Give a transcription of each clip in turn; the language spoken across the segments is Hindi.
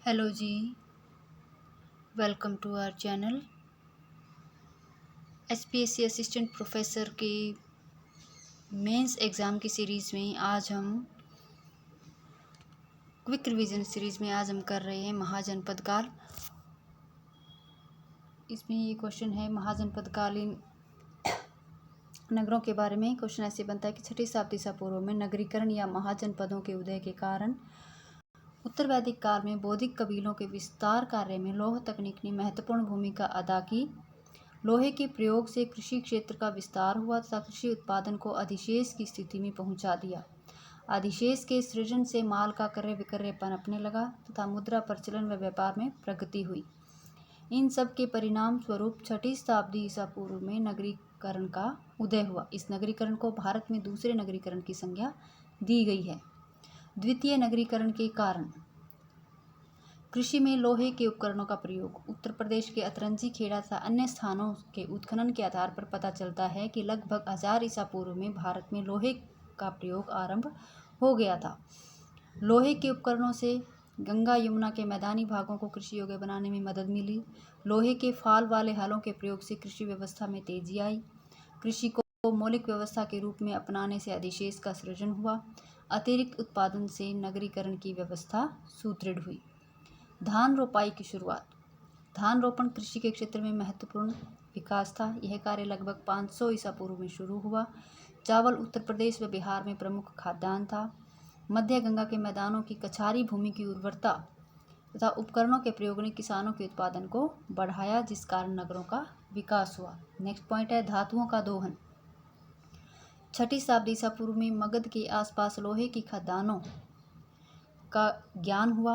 Hello ji, welcome to our channel. SPSC assistant professor के मेंस एग्ज़ाम की सीरीज़ में आज हम क्विक रिवीजन सीरीज़ में आज हम कर रहे हैं महाजनपद काल। इसमें ये क्वेश्चन है महाजनपदकालीन नगरों के बारे में। क्वेश्चन ऐसे बनता है कि 6ठी शताब्दी ईसा पूर्व में नगरीकरण या महाजनपदों के उदय के कारण उत्तर वैदिक काल में बौद्धिक कबीलों के विस्तार कार्य में लौह तकनीक ने महत्वपूर्ण भूमिका अदा की। लोहे के प्रयोग से कृषि क्षेत्र का विस्तार हुआ तथा कृषि उत्पादन को अधिशेष की स्थिति में पहुंचा दिया। अधिशेष के सृजन से माल का क्रय विक्रय पनपने लगा तथा मुद्रा प्रचलन व व्यापार में प्रगति हुई। इन सब के परिणाम स्वरूप 6ठी शताब्दी ईसा पूर्व में नगरीकरण का उदय हुआ। इस नगरीकरण को भारत में दूसरे नगरीकरण की संज्ञा दी गई है। द्वितीय नगरीकरण के कारण कृषि में लोहे के उपकरणों का प्रयोग। उत्तर प्रदेश के अतरंजी खेड़ा तथा अन्य स्थानों के उत्खनन के आधार पर पता चलता है कि लगभग 1000 ईसा पूर्व में भारत में लोहे का प्रयोग आरंभ हो गया था। लोहे के उपकरणों से गंगा यमुना के मैदानी भागों को कृषि योग्य बनाने में मदद मिली। लोहे के फाल वाले हलों के प्रयोग से कृषि व्यवस्था में तेजी आई। कृषि को मौलिक व्यवस्था के रूप में अपनाने से अधिशेष का सृजन हुआ। अतिरिक्त उत्पादन से नगरीकरण की व्यवस्था सुदृढ़ हुई। धान रोपाई की शुरुआत। धान रोपण कृषि के क्षेत्र में महत्वपूर्ण विकास था। यह कार्य लगभग 500 ईसा पूर्व में शुरू हुआ। चावल उत्तर प्रदेश व बिहार में प्रमुख खाद्यान्न था। मध्य गंगा के मैदानों की कछारी भूमि की उर्वरता तथा उपकरणों के प्रयोग ने किसानों के उत्पादन को बढ़ाया, जिस कारण नगरों का विकास हुआ। नेक्स्ट पॉइंट है धातुओं का दोहन। 6ठी शताब्दी ईसा पूर्व में मगध के आसपास लोहे की खदानों का ज्ञान हुआ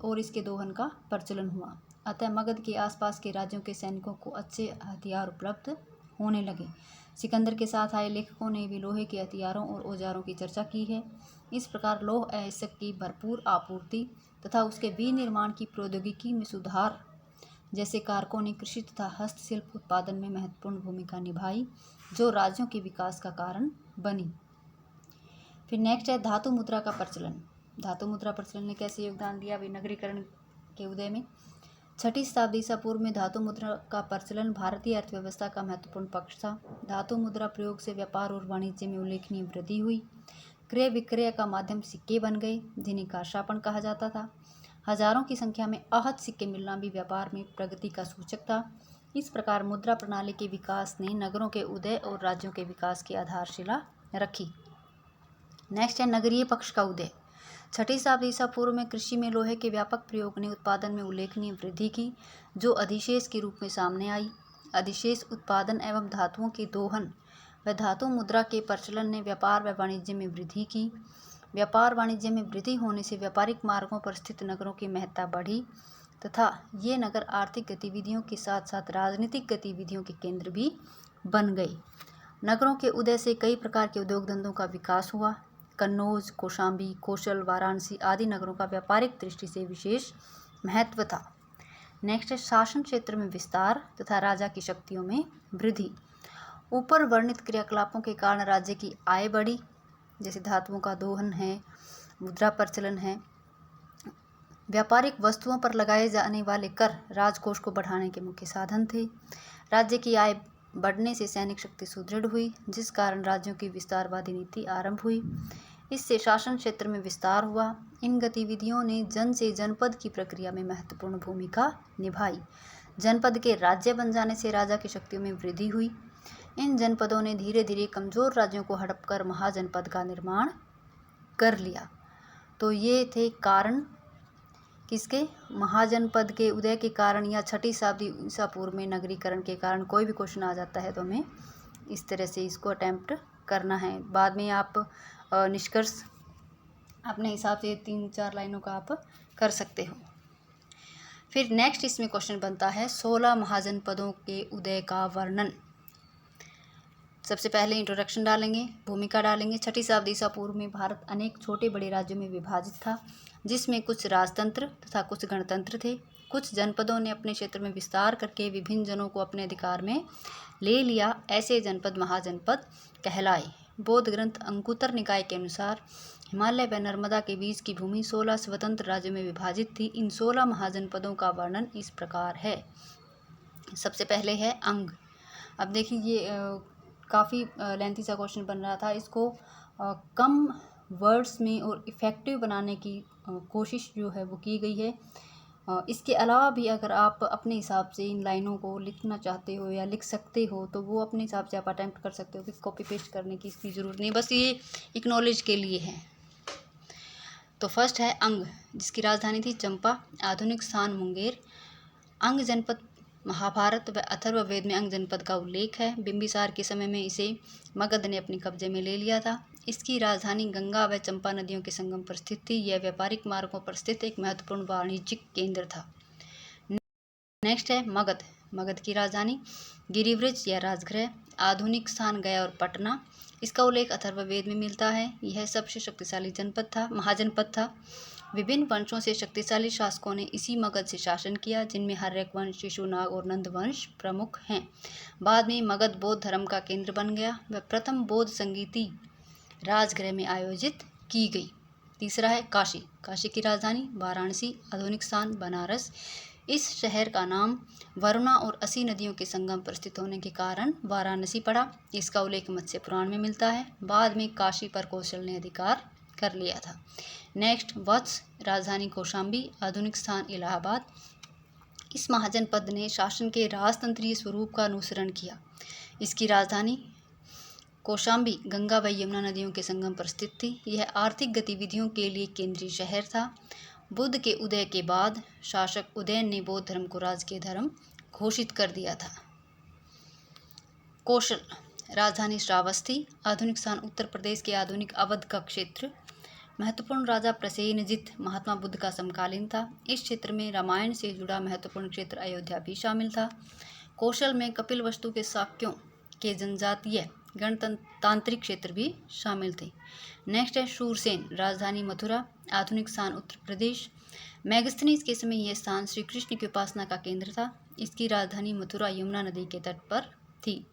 और इसके दोहन का प्रचलन हुआ। अतः मगध के आसपास के राज्यों के सैनिकों को अच्छे हथियार उपलब्ध होने लगे। सिकंदर के साथ आए लेखकों ने भी लोहे के हथियारों और औजारों की चर्चा की है। इस प्रकार लौह अयस्क की भरपूर आपूर्ति तथा उसके विनिर्माण की प्रौद्योगिकी में सुधार जैसे कारकों ने कृषि तथा हस्तशिल्प उत्पादन में महत्वपूर्ण भूमिका निभाई, जो राज्यों के विकास का कारण बनी। फिर नेक्स्ट है धातु मुद्रा का प्रचलन। धातु मुद्रा प्रचलन ने कैसे योगदान दिया विनगरीकरण के उदय में। 6ठी शताब्दी ईसा पूर्व में धातु मुद्रा का प्रचलन भारतीय अर्थव्यवस्था का महत्वपूर्ण पक्ष था। धातु मुद्रा प्रयोग से व्यापार और वाणिज्य में उल्लेखनीय वृद्धि हुई। क्रय विक्रय का माध्यम सिक्के बन गए, जिन्हें काशापन कहा जाता था। हजारों की संख्या में आहत सिक्के मिलना भी व्यापार में प्रगति का सूचक था। इस प्रकार मुद्रा प्रणाली के विकास ने नगरों के उदय और राज्यों के विकास की आधारशिला रखी। नेक्स्ट है नगरीय पक्ष का उदय। 6ठी शताब्दी ईसा पूर्व में कृषि में लोहे के व्यापक प्रयोग ने उत्पादन में उल्लेखनीय वृद्धि की, जो अधिशेष के रूप में सामने आई। अधिशेष उत्पादन एवं धातुओं के दोहन व धातु मुद्रा के प्रचलन ने व्यापार व वाणिज्य में वृद्धि की। व्यापार वाणिज्य में वृद्धि होने से व्यापारिक मार्गों पर स्थित नगरों की महत्ता बढ़ी तथा ये नगर आर्थिक गतिविधियों के साथ साथ राजनीतिक गतिविधियों के केंद्र भी बन गए। नगरों के उदय से कई प्रकार के उद्योग धंधों का विकास हुआ। कन्नौज, कौशाम्बी, कौशल, वाराणसी आदि नगरों का व्यापारिक दृष्टि से विशेष महत्व था। नेक्स्ट है शासन क्षेत्र में विस्तार तथा राजा की शक्तियों में वृद्धि। ऊपर वर्णित क्रियाकलापों के कारण राज्य की आय बढ़ी, जैसे धातुओं का दोहन है, मुद्रा प्रचलन है। व्यापारिक वस्तुओं पर लगाए जाने वाले कर राजकोष को बढ़ाने के मुख्य साधन थे। राज्य की आय बढ़ने से सैनिक शक्ति सुदृढ़ हुई, जिस कारण राज्यों की विस्तारवादी नीति आरंभ हुई। इससे शासन क्षेत्र में विस्तार हुआ। इन गतिविधियों ने जन से जनपद की प्रक्रिया में महत्वपूर्ण भूमिका निभाई। जनपद के राज्य बन जाने से राजा की शक्तियों में वृद्धि हुई। इन जनपदों ने धीरे धीरे कमजोर राज्यों को हड़प कर महाजनपद का निर्माण कर लिया। तो ये थे कारण किसके, महाजनपद के उदय के कारण या 6ठी शताब्दी ईसा पूर्व में नगरीकरण के कारण। कोई भी क्वेश्चन आ जाता है तो हमें इस तरह से इसको अटेम्प्ट करना है। बाद में आप निष्कर्ष अपने हिसाब से 3-4 लाइनों का आप कर सकते हो। फिर नेक्स्ट इसमें क्वेश्चन बनता है 16 महाजनपदों के उदय का वर्णन। सबसे पहले इंट्रोडक्शन डालेंगे, भूमिका डालेंगे। 6ठी शताब्दी ईसा पूर्व में भारत अनेक छोटे बड़े राज्यों में विभाजित था, जिसमें कुछ राजतंत्र तथा कुछ गणतंत्र थे। कुछ जनपदों ने अपने क्षेत्र में विस्तार करके विभिन्न जनों को अपने अधिकार में ले लिया। ऐसे जनपद महाजनपद कहलाए। बौद्ध ग्रंथ अंकुतर निकाय के अनुसार हिमालय व नर्मदा के बीच की भूमि 16 स्वतंत्र राज्यों में विभाजित थी। इन 16 महाजनपदों का वर्णन इस प्रकार है। सबसे पहले है अंग। अब देखिए ये काफ़ी लेंथी सा क्वेश्चन बन रहा था। इसको कम वर्ड्स में और इफ़ेक्टिव बनाने की कोशिश जो है वो की गई है। इसके अलावा भी अगर आप अपने हिसाब से इन लाइनों को लिखना चाहते हो या लिख सकते हो तो वो अपने हिसाब से आप अटैम्प्ट कर सकते हो कि कॉपी पेस्ट करने की इसकी ज़रूरत नहीं, बस ये एक नॉलेज के लिए है। तो फर्स्ट है अंग, जिसकी राजधानी थी चंपा, आधुनिक स्थान मुंगेर। अंग जनपद महाभारत व अथर्ववेद में अंग जनपद का उल्लेख है। बिंबिसार के समय में इसे मगध ने अपने कब्जे में ले लिया था। इसकी राजधानी गंगा व चंपा नदियों के संगम पर स्थित थी। यह व्यापारिक मार्गों पर स्थित एक महत्वपूर्ण वाणिज्यिक केंद्र था। नेक्स्ट है मगध। मगध की राजधानी गिरिव्रज या राजगृह, आधुनिक स्थान गया और पटना। इसका उल्लेख अथर्ववेद में मिलता है। यह सबसे शक्तिशाली महाजनपद था। विभिन्न वंशों से शक्तिशाली शासकों ने इसी मगध से शासन किया, जिनमें हर्यक वंश, शिशुनाग और नंद वंश प्रमुख हैं। बाद में मगध बौद्ध धर्म का केंद्र बन गया। वह प्रथम बौद्ध संगीति राजगृह में आयोजित की गई। तीसरा है काशी। काशी की राजधानी वाराणसी, आधुनिक स्थान बनारस। इस शहर का नाम वरुणा और असी नदियों के संगम पर स्थित होने के कारण वाराणसी पड़ा। इसका उल्लेख मत्स्य पुराण में मिलता है। बाद में काशी पर कौशल ने अधिकार कर लिया था। नेक्स्ट वत्स, राजधानी कौशाम्बी, आधुनिक स्थान इलाहाबाद। इस महाजनपद ने शासन के राजतंत्रीय स्वरूप का अनुसरण किया। इसकी राजधानी कौशाम्बी गंगा व यमुना नदियों के संगम पर स्थित थी। यह आर्थिक गतिविधियों के लिए केंद्रीय शहर था। बुद्ध के उदय के बाद शासक उदयन ने बौद्ध धर्म को राजकीय धर्म घोषित कर दिया था। कौशल, राजधानी श्रावस्ती, आधुनिक स्थान उत्तर प्रदेश के आधुनिक अवध का क्षेत्र। महत्वपूर्ण राजा प्रसेनजित महात्मा बुद्ध का समकालीन था। इस क्षेत्र में रामायण से जुड़ा महत्वपूर्ण क्षेत्र अयोध्या भी शामिल था। कौशल में कपिलवस्तु के शाक्यों के जनजातीय गणतांत्रिक क्षेत्र भी शामिल थे। नेक्स्ट है शूरसेन, राजधानी मथुरा, आधुनिक स्थान उत्तर प्रदेश। मेगस्थनीज के समय यह स्थान श्री कृष्ण की उपासना का केंद्र था। इसकी राजधानी मथुरा यमुना नदी के तट पर थी।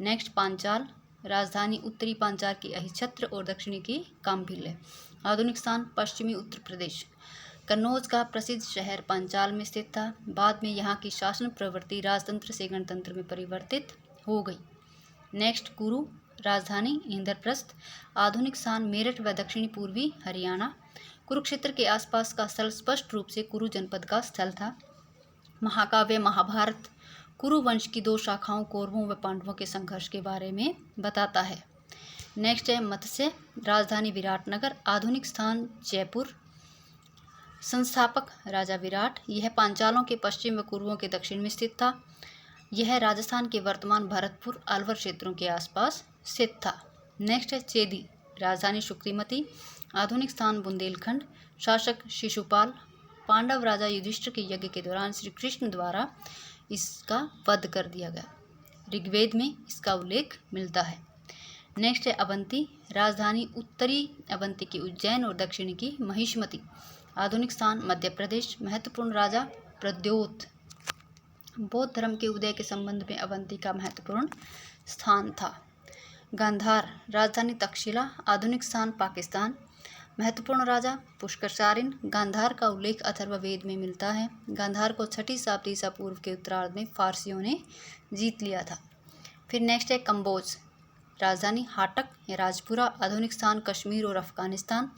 नेक्स्ट पांचाल, राजधानी उत्तरी पांचाल की अहिछत्र और दक्षिणी की काम्भिल्य, आधुनिक स्थान पश्चिमी उत्तर प्रदेश। कन्नौज का प्रसिद्ध शहर पांचाल में स्थित था। बाद में यहाँ की शासन प्रवृत्ति राजतंत्र से गणतंत्र में परिवर्तित हो गई। नेक्स्ट कुरु, राजधानी इंद्रप्रस्थ, आधुनिक स्थान मेरठ व दक्षिणी पूर्वी हरियाणा। कुरुक्षेत्र के आसपास का स्थल स्पष्ट रूप से कुरु जनपद का स्थल था। महाकाव्य महाभारत कुरु वंश की 2 शाखाओं कौरवों व पांडवों के संघर्ष के बारे में बताता है। नेक्स्ट है मत्स्य, राजधानी विराटनगर, आधुनिक स्थान जयपुर। संस्थापक राजा विराट। यह पांचालों के पश्चिम व कुरुओं के दक्षिण में स्थित था। यह राजस्थान के वर्तमान भरतपुर अलवर क्षेत्रों के आसपास स्थित था। नेक्स्ट है चेदी, राजधानी शुक्तिमती, आधुनिक स्थान बुंदेलखंड। शासक शिशुपाल। पांडव राजा युधिष्ठिर के यज्ञ के दौरान श्री कृष्ण द्वारा इसका वध कर दिया गया। ऋग्वेद में इसका उल्लेख मिलता है। नेक्स्ट है अवंती, राजधानी उत्तरी अवंती की उज्जैन और दक्षिणी की महिष्मती, आधुनिक स्थान मध्य प्रदेश। महत्वपूर्ण राजा प्रद्योत। बौद्ध धर्म के उदय के संबंध में अवंती का महत्वपूर्ण स्थान था। गांधार, राजधानी तक्षशिला, आधुनिक स्थान पाकिस्तान। महत्वपूर्ण राजा पुष्करसारिन। गांधार का उल्लेख अथर्ववेद में मिलता है। गांधार को 6ठी शताब्दी ईसा पूर्व के उत्तरार्ध में फारसियों ने जीत लिया था। फिर नेक्स्ट है कंबोज, राजधानी हाटक या राजपुरा, आधुनिक स्थान कश्मीर और अफगानिस्तान।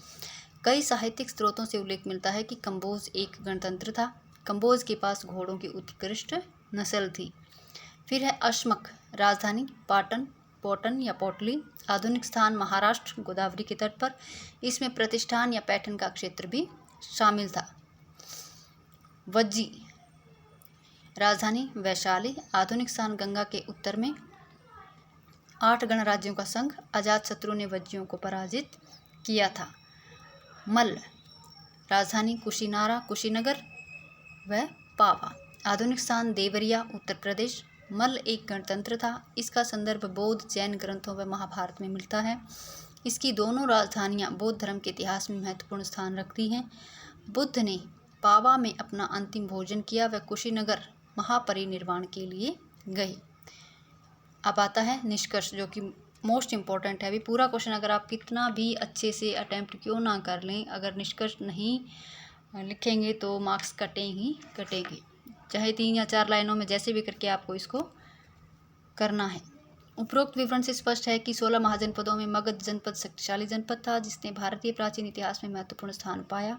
कई साहित्यिक स्रोतों से उल्लेख मिलता है कि कंबोज एक गणतंत्र था। कंबोज के पास घोड़ों की उत्कृष्ट नस्ल थी। फिर है अशमक, राजधानी पोटन या पोटली, आधुनिक स्थान महाराष्ट्र गोदावरी के तट पर। इसमें प्रतिष्ठान या पैठन का क्षेत्र भी शामिल था। वज्जी, राजधानी वैशाली, आधुनिक स्थान गंगा के उत्तर में। 8 गणराज्यों का संघ, अजातशत्रु ने वज्जियों को पराजित किया था। मल्ल, राजधानी कुशीनगर व पावा, आधुनिक स्थान देवरिया उत्तर प्रदेश। मल्ल एक गणतंत्र था। इसका संदर्भ बौद्ध जैन ग्रंथों व महाभारत में मिलता है। इसकी दोनों राजधानियां बौद्ध धर्म के इतिहास में महत्वपूर्ण स्थान रखती हैं। बुद्ध ने पावा में अपना अंतिम भोजन किया व कुशीनगर महापरिनिर्वाण के लिए गए। अब आता है निष्कर्ष, जो कि मोस्ट इम्पॉर्टेंट है। अभी पूरा क्वेश्चन अगर आप कितना भी अच्छे से अटैम्प्ट क्यों ना कर लें, अगर निष्कर्ष नहीं लिखेंगे तो मार्क्स कटें ही कटेंगे, चाहे 3 या 4 लाइनों में जैसे भी करके आपको इसको करना है। उपरोक्त विवरण से स्पष्ट है कि 16 महाजनपदों में मगध जनपद शक्तिशाली जनपद था, जिसने भारतीय प्राचीन इतिहास में महत्वपूर्ण स्थान पाया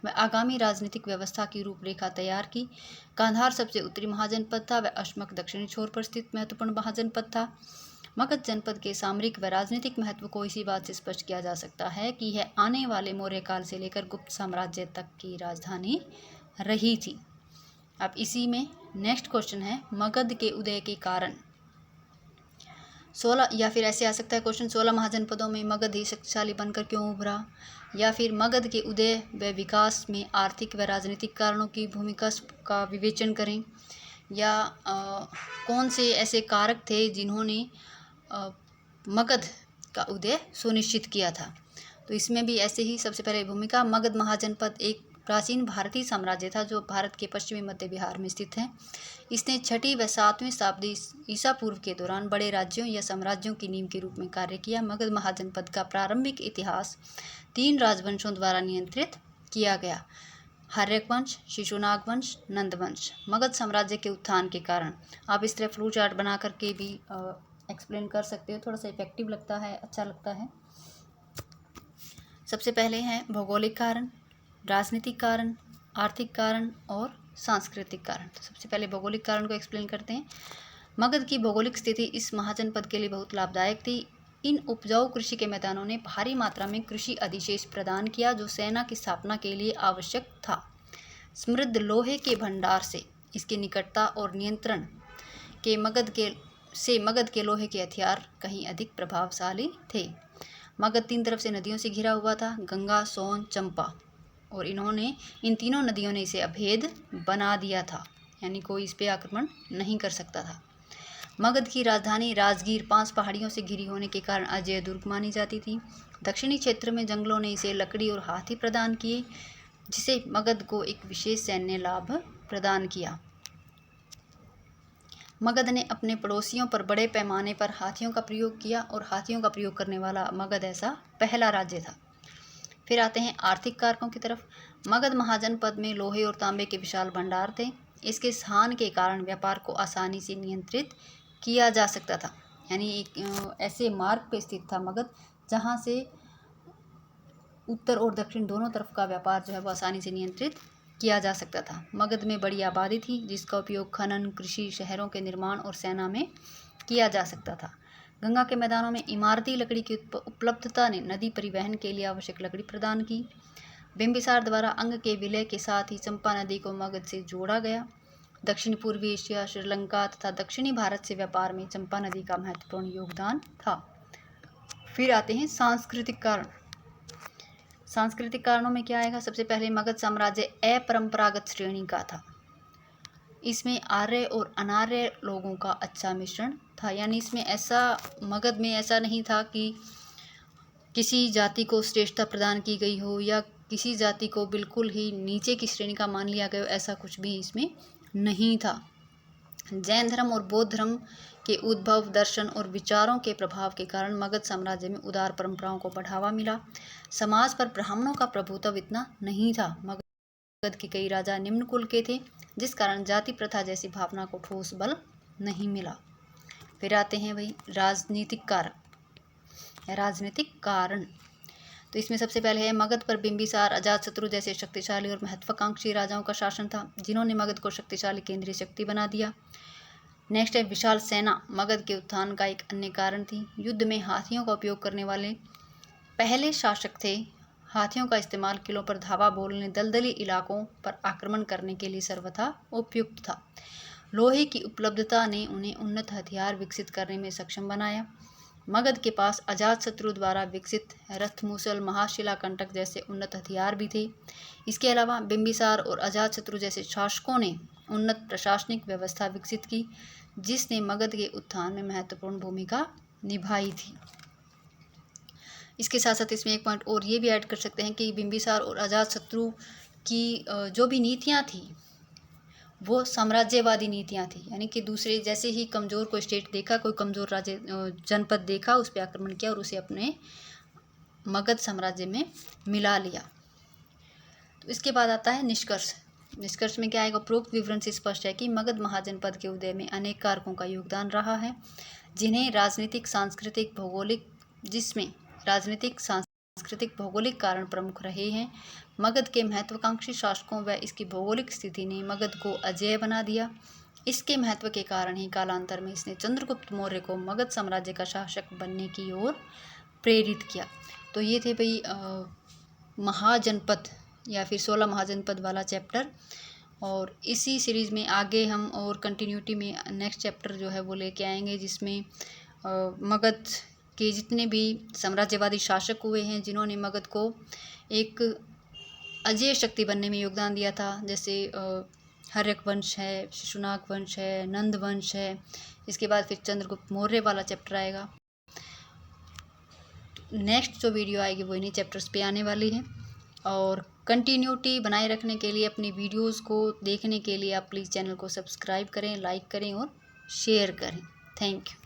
व आगामी राजनीतिक व्यवस्था की रूपरेखा तैयार की। कांधार सबसे उत्तरी महाजनपद था व अश्मक दक्षिणी छोर पर स्थित महत्वपूर्ण महाजनपद था। मगध जनपद के सामरिक व राजनीतिक महत्व को इसी बात से स्पष्ट किया जा सकता है कि यह आने वाले मौर्य काल से लेकर गुप्त साम्राज्य तक की राजधानी रही थी। अब इसी में नेक्स्ट क्वेश्चन है, मगध के उदय के कारण 16, या फिर ऐसे आ सकता है क्वेश्चन, 16 महाजनपदों में मगध ही शक्तिशाली बनकर क्यों उभरा, या फिर मगध के उदय व विकास में आर्थिक व राजनीतिक कारणों की भूमिका का विवेचन करें, या कौन से ऐसे कारक थे जिन्होंने मगध का उदय सुनिश्चित किया था। तो इसमें भी ऐसे ही सबसे पहले भूमिका, मगध महाजनपद एक प्राचीन भारतीय साम्राज्य था जो भारत के पश्चिमी मध्य बिहार में स्थित है। इसने 6वीं व 7वीं शताब्दी ईसा पूर्व के दौरान बड़े राज्यों या साम्राज्यों की नींव के रूप में कार्य किया। मगध महाजनपद का प्रारंभिक इतिहास 3 राजवंशों द्वारा नियंत्रित किया गया, हर्यक वंश, शिशुनाग वंश, नंद वंश। मगध साम्राज्य के उत्थान के कारण आप इस तरह फ्लो चार्ट बना करके भी एक्सप्लेन कर सकते हो, थोड़ा सा इफेक्टिव लगता है, अच्छा लगता है। सबसे पहले हैं भौगोलिक कारण, राजनीतिक कारण, आर्थिक कारण और सांस्कृतिक कारण। तो सबसे पहले भौगोलिक कारण को एक्सप्लेन करते हैं। मगध की भौगोलिक स्थिति इस महाजनपद के लिए बहुत लाभदायक थी। इन उपजाऊ कृषि के मैदानों ने भारी मात्रा में कृषि अधिशेष प्रदान किया जो सेना की स्थापना के लिए आवश्यक था। समृद्ध लोहे के भंडार से इसकी निकटता और नियंत्रण के मगध के लोहे के हथियार कहीं अधिक प्रभावशाली थे। मगध 3 तरफ से नदियों से घिरा हुआ था, गंगा, सोन, चंपा, और इन तीनों नदियों ने इसे अभेद बना दिया था, यानी कोई इस पे आक्रमण नहीं कर सकता था। मगध की राजधानी राजगीर 5 पहाड़ियों से घिरी होने के कारण अजेय दुर्ग मानी जाती थी। दक्षिणी क्षेत्र में जंगलों ने इसे लकड़ी और हाथी प्रदान किए, जिसे मगध को एक विशेष सैन्य लाभ प्रदान किया। मगध ने अपने पड़ोसियों पर बड़े पैमाने पर हाथियों का प्रयोग किया और हाथियों का प्रयोग करने वाला मगध ऐसा पहला राज्य था। फिर आते हैं आर्थिक कारकों की तरफ। मगध महाजनपद में लोहे और तांबे के विशाल भंडार थे। इसके स्थान के कारण व्यापार को आसानी से नियंत्रित किया जा सकता था, यानी एक ऐसे मार्ग पे स्थित था मगध जहाँ से उत्तर और दक्षिण दोनों तरफ का व्यापार जो है वो आसानी से नियंत्रित किया जा सकता था। मगध में बड़ी आबादी थी जिसका उपयोग खनन, कृषि, शहरों के निर्माण और सेना में किया जा सकता था। गंगा के मैदानों में इमारती लकड़ी की उपलब्धता ने नदी परिवहन के लिए आवश्यक लकड़ी प्रदान की। बिंबिसार द्वारा अंग के विलय के साथ ही चंपा नदी को मगध से जोड़ा गया। दक्षिण पूर्वी एशिया, श्रीलंका तथा दक्षिणी भारत से व्यापार में चंपा नदी का महत्वपूर्ण योगदान था। फिर आते हैं सांस्कृतिक कारण। सांस्कृतिक कारणों में क्या आएगा? सबसे पहले मगध साम्राज्य अपरंपरागत श्रेणी का था। इसमें आर्य और अनार्य लोगों का अच्छा मिश्रण था, यानी इसमें ऐसा मगध में ऐसा नहीं था कि किसी जाति को श्रेष्ठता प्रदान की गई हो या किसी जाति को बिल्कुल ही नीचे की श्रेणी का मान लिया गया हो, ऐसा कुछ भी इसमें नहीं था। जैन धर्म और बौद्ध धर्म के उद्भव, दर्शन और विचारों के प्रभाव के कारण मगध साम्राज्य में उदार परंपराओं को बढ़ावा मिला। समाज पर ब्राह्मणों का प्रभुत्व इतना नहीं था। मगध के कई राजा निम्न कुल के थे, जिस कारण जाति प्रथा जैसी भावना को ठोस बल नहीं मिला। फिर आते हैं वही राजनीतिक कारक या राजनीतिक कारण। तो इसमें सबसे पहले है मगध पर बिंबिसार, अजातशत्रु जैसे शक्तिशाली और महत्वाकांक्षी राजाओं का शासन था, जिन्होंने मगध को शक्तिशाली केंद्रीय शक्ति बना दिया। नेक्स्ट है विशाल सेना। मगध के उत्थान का एक अन्य कारण थी। युद्ध में हाथियों का उपयोग करने वाले पहले शासक थे। हाथियों का इस्तेमाल किलों पर धावा बोलने, दलदली इलाकों पर आक्रमण करने के लिए सर्वथा उपयुक्त था। लोहे की उपलब्धता ने उन्हें उन्नत हथियार विकसित करने में सक्षम बनाया। मगध के पास अजातशत्रु द्वारा विकसित रथ, मूसल, महाशिला कंटक जैसे उन्नत हथियार भी थे। इसके अलावा बिंबिसार और अजातशत्रु जैसे शासकों ने उन्नत प्रशासनिक व्यवस्था विकसित की, जिसने मगध के उत्थान में महत्वपूर्ण भूमिका निभाई थी। इसके साथ साथ इसमें एक पॉइंट और ये भी ऐड कर सकते हैं कि बिंबिसार और अजातशत्रु की जो भी नीतियाँ थी वो साम्राज्यवादी नीतियाँ थी, यानी कि दूसरे जैसे ही कमज़ोर कोई स्टेट देखा, कोई कमज़ोर राज्य जनपद देखा, उस पर आक्रमण किया और उसे अपने मगध साम्राज्य में मिला लिया। तो इसके बाद आता है निष्कर्ष। निष्कर्ष में क्या आएगा? उपरोक्त विवरण से स्पष्ट है कि मगध महाजनपद के उदय में अनेक कारकों का योगदान रहा है, जिसमें राजनीतिक सांस्कृतिक भौगोलिक कारण प्रमुख रहे हैं। मगध के महत्वाकांक्षी शासकों व इसकी भौगोलिक स्थिति ने मगध को अजेय बना दिया। इसके महत्व के कारण ही कालांतर में इसने चंद्रगुप्त मौर्य को मगध साम्राज्य का शासक बनने की ओर प्रेरित किया। तो ये थे भाई महाजनपद या फिर 16 महाजनपद वाला चैप्टर। और इसी सीरीज़ में आगे हम और कंटिन्यूटी में नेक्स्ट चैप्टर जो है वो लेके आएंगे, जिसमें मगध के जितने भी साम्राज्यवादी शासक हुए हैं, जिन्होंने मगध को एक अजेय शक्ति बनने में योगदान दिया था, जैसे हर्यक वंश है, शिशुनाग वंश है, नंद वंश है। इसके बाद फिर चंद्रगुप्त मौर्य वाला चैप्टर आएगा। नेक्स्ट जो वीडियो आएगी वो इन्हीं चैप्टर्स पे आने वाली है। और कंटिन्यूटी बनाए रखने के लिए, अपनी वीडियोस को देखने के लिए आप प्लीज़ चैनल को सब्सक्राइब करें, लाइक करें और शेयर करें। Thank you.